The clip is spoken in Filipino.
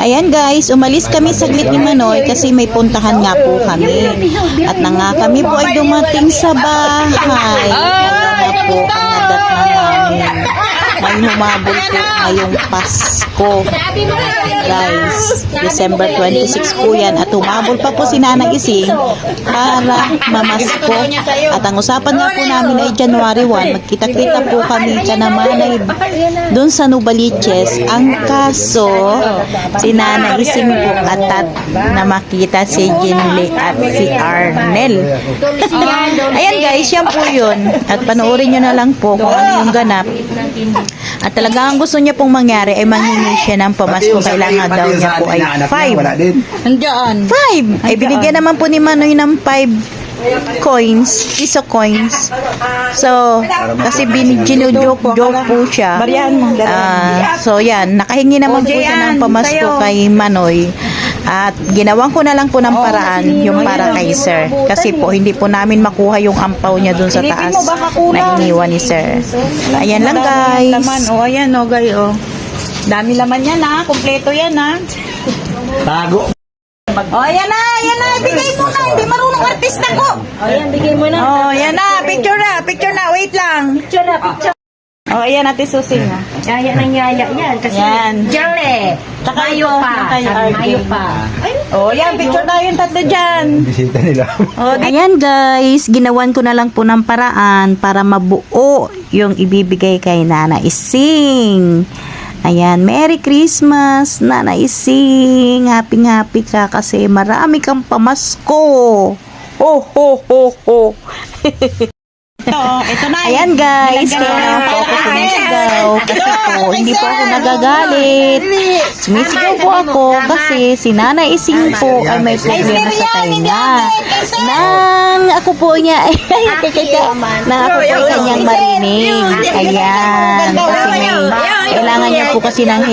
Ayan guys, umalis kami saglit ni Manoy kasi may puntahan nga po kami. At na nga kami po ay dumating sa bahay. Kaya na po ang nadat na namin. May humabol po ngayong Pasko. Guys, December 26 po yan. At humabol pa po si Nanang Ising para mamasko. At ang usapan nga po namin ay January 1. Magkita-kita po kami naman ay doon sa Nubaliches. Ang kaso, si Nanang Ising po atat na makita si Jinli at si Arnel. Ayan guys, yan po yun. At panoorin nyo na lang po kung ano yung ganap. At talagang gusto niya pong mangyari ay manghingi siya ng pamasko. Kailangan daw niya po ay 5. Nandiyan. 5! Ay binigyan naman po ni Manoy ng 5 coins, piso coins. So, kasi ginujoke po siya. So, yan. Nakahingi naman po siya ng pamasko kay Manoy. At ginawan ko na lang po ng paraan yung para kay Sir. Kasi po, hindi po namin makuha yung ampaw niya dun sa taas na iniwan ni Sir. Ayan lang guys. O, ayan o, guys o. Dami laman yan ha. Kompleto yan ha. Tago. O, ayan na, ayan na. Bigay mo na. Hindi marunong artista ko. O, ayan, bigay mo na. O, ayan na. Picture na. Picture na. Wait lang. Picture na, picture. O, ayan natin susing na. Yaya ng yaya yan. Kasi Yan. Jale. Mayo pa. Sabi mayo pa. O, ayan. Picture tayo yung tatlo dyan. Bisita nila. Ayan guys, ginawan ko na lang po ng paraan para mabuo yung ibibigay kay Nana Ising. Ayan, Merry Christmas, Nana Ising. Happy ka kasi marami kang pamasko. Ho, ho, ho, ho. Ito na. Ayan guys, kaya po ako sumisigaw kasi po hindi po ako nagagalit. Sumisigaw po ako kasi si Nana Ising po ay may problema sa tainga. Nang ako po niya nang ako po kanyang marinig. Ayan, kasi may kailangan niya po kasi ng